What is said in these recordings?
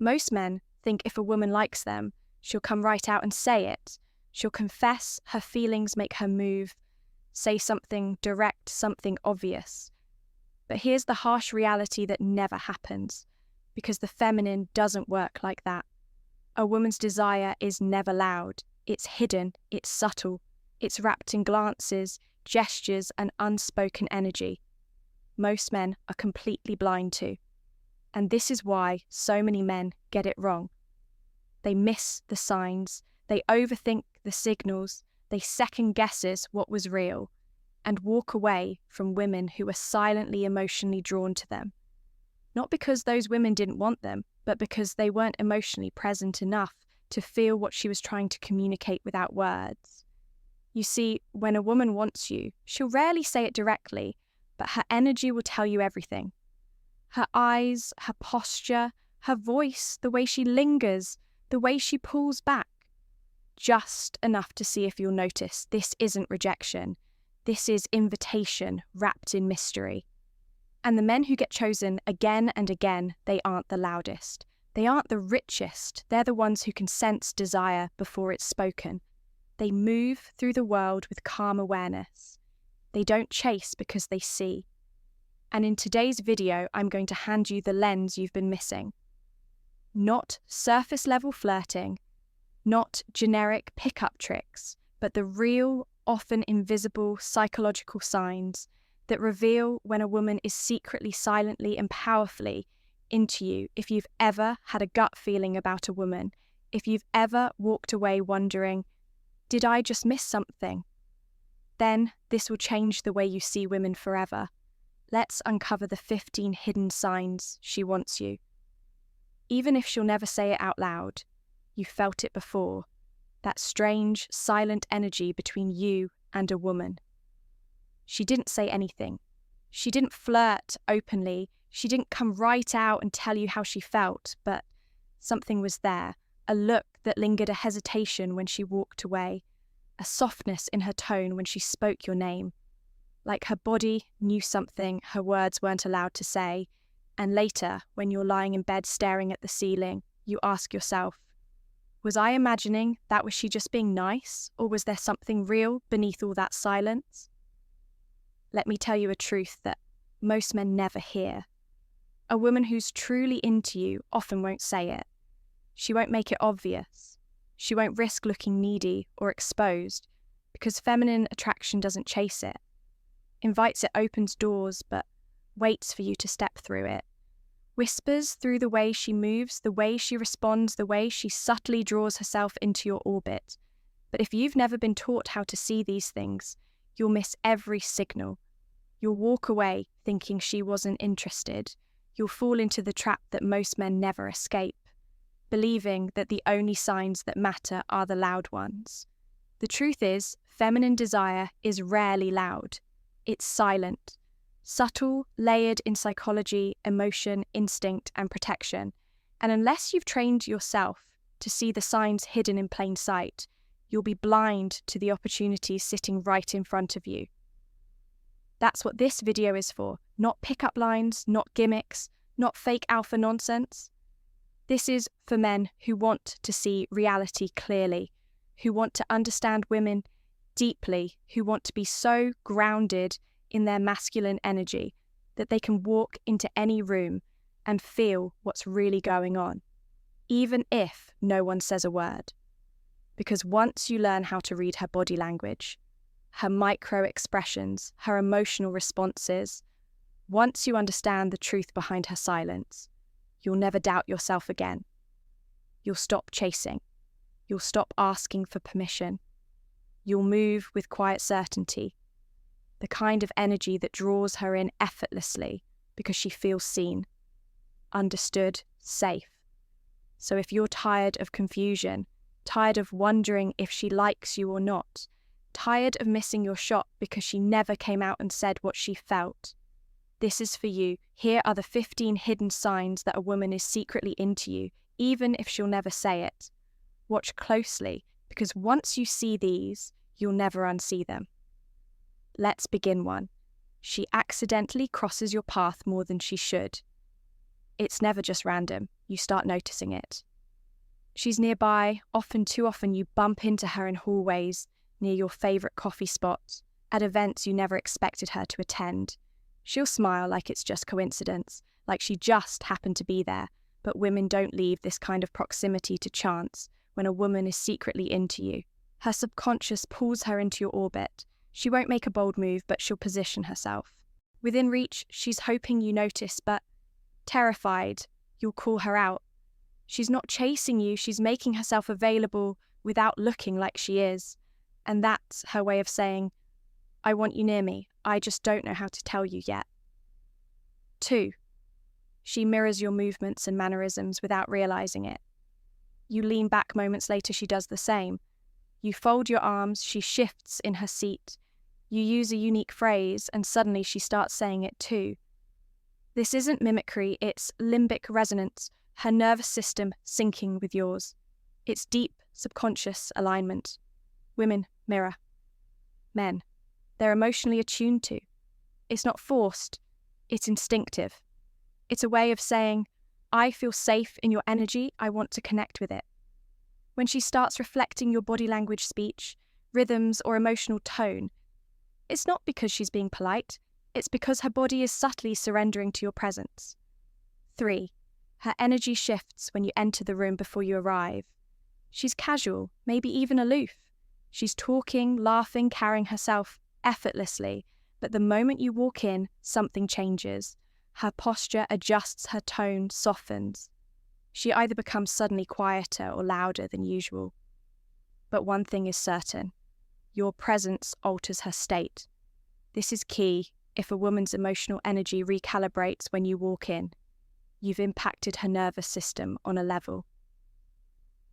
Most men think if a woman likes them, she'll come right out and say it. She'll confess her feelings, make her move, say something direct, something obvious. But here's the harsh reality that never happens, because the feminine doesn't work like that. A woman's desire is never loud. It's hidden, it's subtle, it's wrapped in glances, gestures, and unspoken energy. Most men are completely blind to. And this is why so many men get it wrong. They miss the signs, they overthink the signals, they second guesses what was real, and walk away from women who are silently emotionally drawn to them. Not because those women didn't want them, but because they weren't emotionally present enough to feel what she was trying to communicate without words. You see, when a woman wants you, she'll rarely say it directly, but her energy will tell you everything. Her eyes, her posture, her voice, the way she lingers, the way she pulls back. Just enough to see if you'll notice this isn't rejection. This is invitation wrapped in mystery. And the men who get chosen again and again, they aren't the loudest. They aren't the richest. They're the ones who can sense desire before it's spoken. They move through the world with calm awareness. They don't chase because they see. And in today's video, I'm going to hand you the lens you've been missing. Not surface-level flirting, not generic pickup tricks, but the real, often invisible psychological signs that reveal when a woman is secretly, silently, and powerfully into you. If you've ever had a gut feeling about a woman, if you've ever walked away wondering, did I just miss something? Then this will change the way you see women forever. Let's uncover the 15 hidden signs she wants you. Even if she'll never say it out loud, you felt it before. That strange, silent energy between you and a woman. She didn't say anything. She didn't flirt openly. She didn't come right out and tell you how she felt, but something was there. A look that lingered, a hesitation when she walked away, a softness in her tone when she spoke your name. Like her body knew something her words weren't allowed to say, and later, when you're lying in bed staring at the ceiling, you ask yourself, was I imagining that was she just being nice, or was there something real beneath all that silence? Let me tell you a truth that most men never hear. A woman who's truly into you often won't say it. She won't make it obvious. She won't risk looking needy or exposed, because feminine attraction doesn't chase it. Invites it, opens doors, but waits for you to step through it. Whispers through the way she moves, the way she responds, the way she subtly draws herself into your orbit. But if you've never been taught how to see these things, you'll miss every signal. You'll walk away thinking she wasn't interested. You'll fall into the trap that most men never escape, believing that the only signs that matter are the loud ones. The truth is, feminine desire is rarely loud. It's silent, subtle, layered in psychology, emotion, instinct, and protection. And unless you've trained yourself to see the signs hidden in plain sight, you'll be blind to the opportunities sitting right in front of you. That's what this video is for, not pickup lines, not gimmicks, not fake alpha nonsense. This is for men who want to see reality clearly, who want to understand women deeply, who want to be so grounded in their masculine energy that they can walk into any room and feel what's really going on, even if no one says a word. Because once you learn how to read her body language, her microexpressions, her emotional responses, once you understand the truth behind her silence, you'll never doubt yourself again. You'll stop chasing. You'll stop asking for permission. You'll move with quiet certainty, the kind of energy that draws her in effortlessly because she feels seen, understood, safe. So if you're tired of confusion, tired of wondering if she likes you or not, tired of missing your shot because she never came out and said what she felt, this is for you. Here are the 15 hidden signs that a woman is secretly into you, even if she'll never say it. Watch closely, because once you see these, you'll never unsee them. Let's begin one. She accidentally crosses your path more than she should. It's never just random. You start noticing it. She's nearby. Often, too often, you bump into her in hallways, near your favourite coffee spot, at events you never expected her to attend. She'll smile like it's just coincidence, like she just happened to be there, but women don't leave this kind of proximity to chance when a woman is secretly into you. Her subconscious pulls her into your orbit. She won't make a bold move, but she'll position herself. Within reach, she's hoping you notice, but terrified, you'll call her out. She's not chasing you, she's making herself available without looking like she is. And that's her way of saying, I want you near me, I just don't know how to tell you yet. 2. She mirrors your movements and mannerisms without realizing it. You lean back moments later, she does the same. You fold your arms, she shifts in her seat. You use a unique phrase, and suddenly she starts saying it too. This isn't mimicry, it's limbic resonance, her nervous system syncing with yours. It's deep, subconscious alignment. Women mirror. Men, they're emotionally attuned to. It's not forced, it's instinctive. It's a way of saying, I feel safe in your energy, I want to connect with it. When she starts reflecting your body language, speech, rhythms, or emotional tone, it's not because she's being polite, it's because her body is subtly surrendering to your presence. 3. Her energy shifts when you enter the room before you arrive. She's casual, maybe even aloof. She's talking, laughing, carrying herself effortlessly, but the moment you walk in, something changes. Her posture adjusts, her tone softens. She either becomes suddenly quieter or louder than usual. But one thing is certain, your presence alters her state. This is key. If a woman's emotional energy recalibrates when you walk in, you've impacted her nervous system on a level.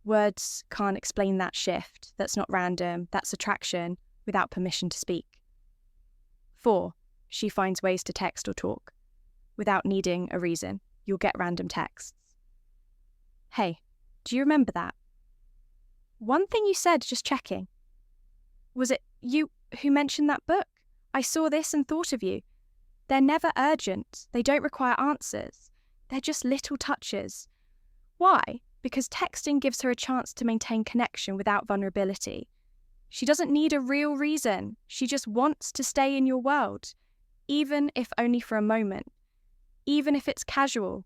Words can't explain that shift. That's not random, that's attraction without permission to speak. 4. She finds ways to text or talk. Without needing a reason, you'll get random texts. Hey, do you remember that? One thing you said, just checking. Was it you who mentioned that book? I saw this and thought of you. They're never urgent. They don't require answers. They're just little touches. Why? Because texting gives her a chance to maintain connection without vulnerability. She doesn't need a real reason. She just wants to stay in your world, even if only for a moment. Even if it's casual.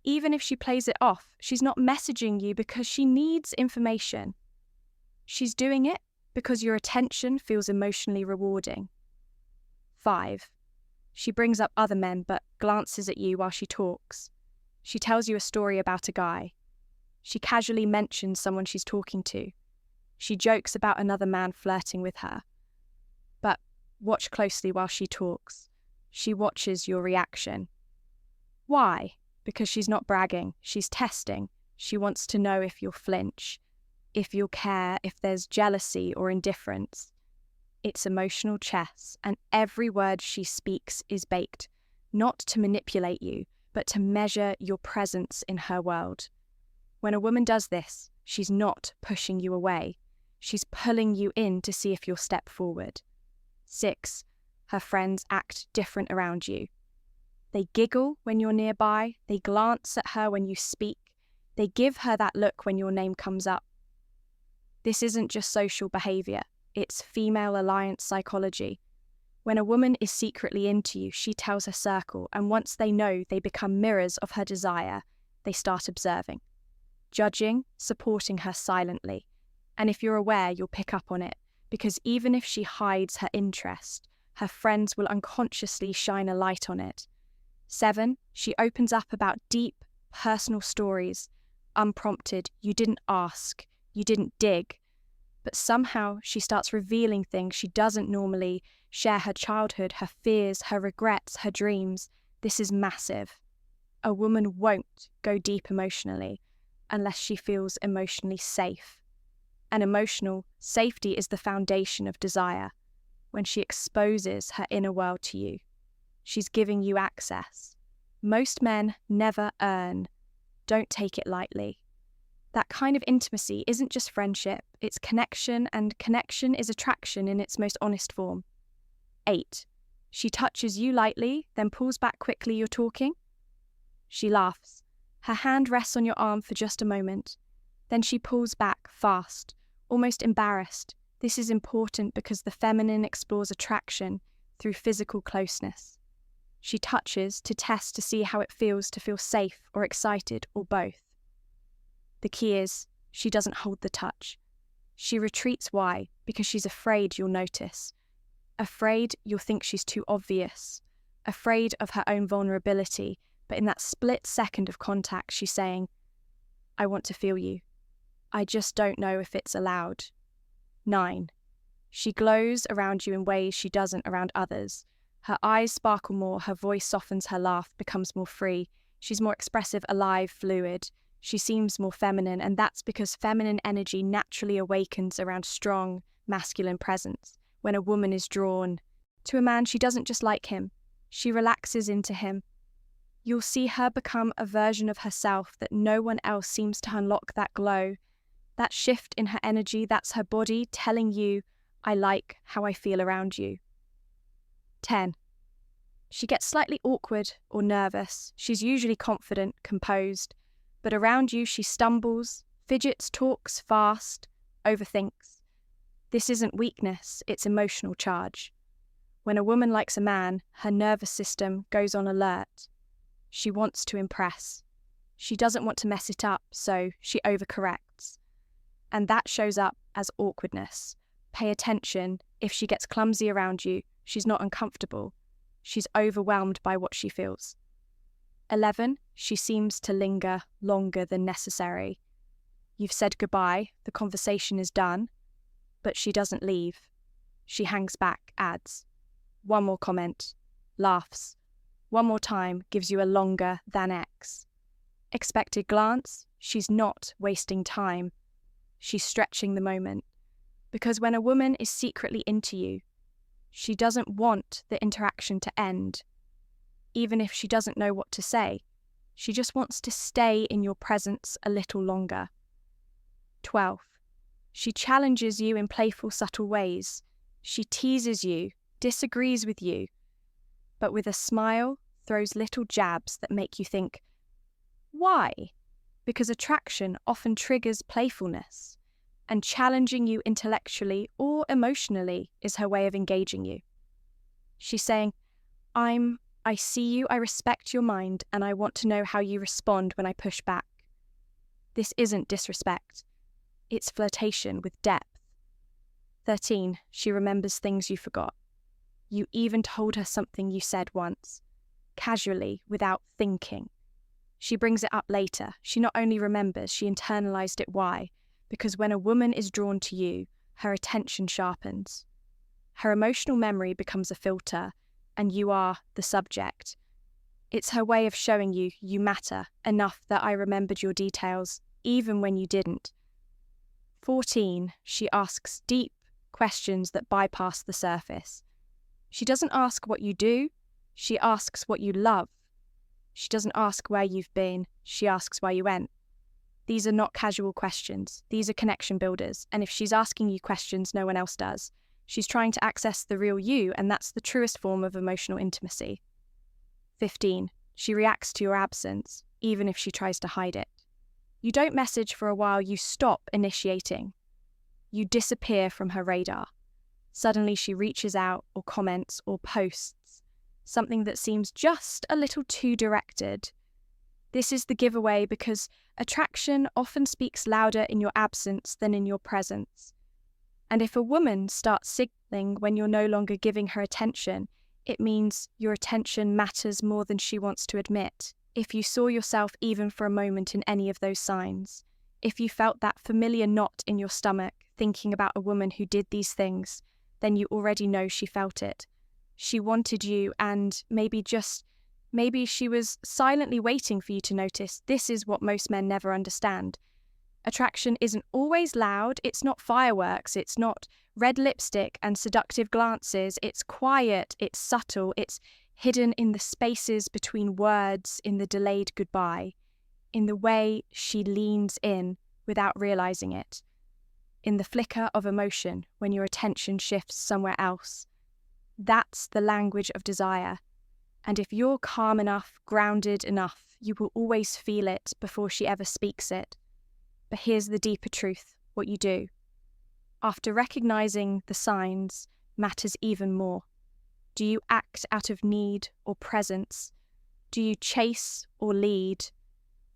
Even if she plays it off, she's not messaging you because she needs information. She's doing it because your attention feels emotionally rewarding. 5. She brings up other men but glances at you while she talks. She tells you a story about a guy. She casually mentions someone she's talking to. She jokes about another man flirting with her. But watch closely while she talks. She watches your reaction. Why? Because she's not bragging, she's testing. She wants to know if you'll flinch, if you'll care, if there's jealousy or indifference. It's emotional chess, and every word she speaks is baked, not to manipulate you, but to measure your presence in her world. When a woman does this, she's not pushing you away. She's pulling you in to see if you'll step forward. 6. Her friends act different around you. They giggle when you're nearby, they glance at her when you speak, they give her that look when your name comes up. This isn't just social behaviour, it's female alliance psychology. When a woman is secretly into you, she tells her circle, and once they know, they become mirrors of her desire. They start observing, judging, supporting her silently. And if you're aware, you'll pick up on it, because even if she hides her interest, her friends will unconsciously shine a light on it. 7. She opens up about deep, personal stories, unprompted. You didn't ask, you didn't dig. But somehow she starts revealing things she doesn't normally share, her childhood, her fears, her regrets, her dreams. This is massive. A woman won't go deep emotionally unless she feels emotionally safe. And emotional safety is the foundation of desire. When she exposes her inner world to you, she's giving you access. Most men never earn. Don't take it lightly. That kind of intimacy isn't just friendship, it's connection, and connection is attraction in its most honest form. 8. She touches you lightly, then pulls back quickly. You're talking. She laughs. Her hand rests on your arm for just a moment. Then she pulls back, fast, almost embarrassed. This is important because the feminine explores attraction through physical closeness. She touches to test to see how it feels to feel safe or excited or both. The key is, she doesn't hold the touch. She retreats. Why? Because she's afraid you'll notice. Afraid you'll think she's too obvious. Afraid of her own vulnerability. But in that split second of contact, she's saying, I want to feel you. I just don't know if it's allowed. 9. She glows around you in ways she doesn't around others. Her eyes sparkle more, her voice softens, her laugh becomes more free. She's more expressive, alive, fluid. She seems more feminine, and that's because feminine energy naturally awakens around strong, masculine presence. When a woman is drawn to a man, she doesn't just like him, she relaxes into him. You'll see her become a version of herself that no one else seems to unlock that glow. That shift in her energy, that's her body telling you, I like how I feel around you. 10. She gets slightly awkward or nervous. She's usually confident, composed, but around you she stumbles, fidgets, talks fast, overthinks. This isn't weakness, it's emotional charge. When a woman likes a man, her nervous system goes on alert. She wants to impress. She doesn't want to mess it up, so she overcorrects. And that shows up as awkwardness. Pay attention. If she gets clumsy around you, she's not uncomfortable. She's overwhelmed by what she feels. 11. She seems to linger longer than necessary. You've said goodbye, the conversation is done, but she doesn't leave. She hangs back, adds. One more comment, laughs. One more time, gives you a longer than X. Expected glance, she's not wasting time. She's stretching the moment. Because when a woman is secretly into you, she doesn't want the interaction to end. Even if she doesn't know what to say, she just wants to stay in your presence a little longer. 12. She challenges you in playful, subtle ways. She teases you, disagrees with you, but with a smile, throws little jabs that make you think, why? Because attraction often triggers playfulness, and challenging you intellectually or emotionally is her way of engaging you. She's saying, I see you, I respect your mind, and I want to know how you respond when I push back. This isn't disrespect. It's flirtation with depth. 13. She remembers things you forgot. You even told her something you said once, casually, without thinking. She brings it up later. She not only remembers, she internalized it. Why? Because when a woman is drawn to you, her attention sharpens. Her emotional memory becomes a filter, and you are the subject. It's her way of showing you you matter enough that I remembered your details, even when you didn't. 14. She asks deep questions that bypass the surface. She doesn't ask what you do, she asks what you love. She doesn't ask where you've been, she asks where you went. These are not casual questions, these are connection builders, and if she's asking you questions no one else does, she's trying to access the real you, and that's the truest form of emotional intimacy. 15. She reacts to your absence, even if she tries to hide it. You don't message for a while, you stop initiating. You disappear from her radar. Suddenly she reaches out or comments or posts, something that seems just a little too directed. This is the giveaway because attraction often speaks louder in your absence than in your presence. And if a woman starts signaling when you're no longer giving her attention, it means your attention matters more than she wants to admit. If you saw yourself even for a moment in any of those signs, if you felt that familiar knot in your stomach thinking about a woman who did these things, then you already know she felt it. She wanted you, and maybe she was silently waiting for you to notice. This is what most men never understand. Attraction isn't always loud, it's not fireworks, it's not red lipstick and seductive glances, it's quiet, it's subtle, it's hidden in the spaces between words, in the delayed goodbye, in the way she leans in without realizing it, in the flicker of emotion when your attention shifts somewhere else. That's the language of desire. And if you're calm enough, grounded enough, you will always feel it before she ever speaks it. But here's the deeper truth, what you do. After recognizing the signs matters even more. Do you act out of need or presence? Do you chase or lead?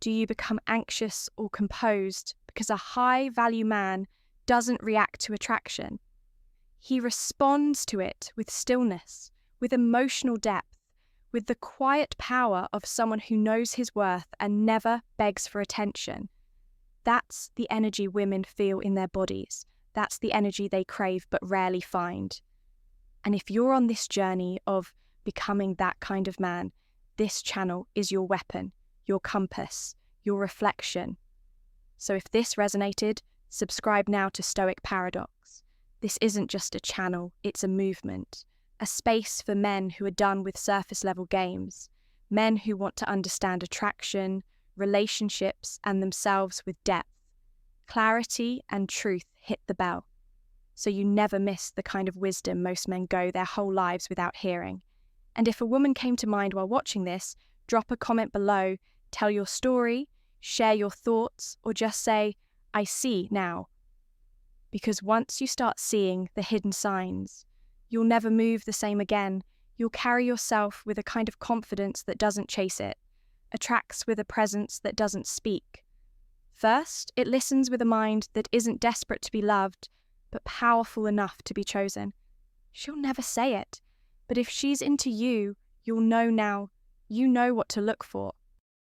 Do you become anxious or composed? Because a high-value man doesn't react to attraction. He responds to it with stillness, with emotional depth, with the quiet power of someone who knows his worth and never begs for attention. That's the energy women feel in their bodies. That's the energy they crave but rarely find. And if you're on this journey of becoming that kind of man, this channel is your weapon, your compass, your reflection. So if this resonated, subscribe now to Stoic Paradox. This isn't just a channel, it's a movement, a space for men who are done with surface-level games, men who want to understand attraction, relationships, and themselves with depth. Clarity and truth hit the bell, so you never miss the kind of wisdom most men go their whole lives without hearing. And if a woman came to mind while watching this, drop a comment below, tell your story, share your thoughts, or just say, "I see now." Because once you start seeing the hidden signs, you'll never move the same again. You'll carry yourself with a kind of confidence that doesn't chase it, attracts with a presence that doesn't speak. First, it listens with a mind that isn't desperate to be loved, but powerful enough to be chosen. She'll never say it, but if she's into you, you'll know now. You know what to look for.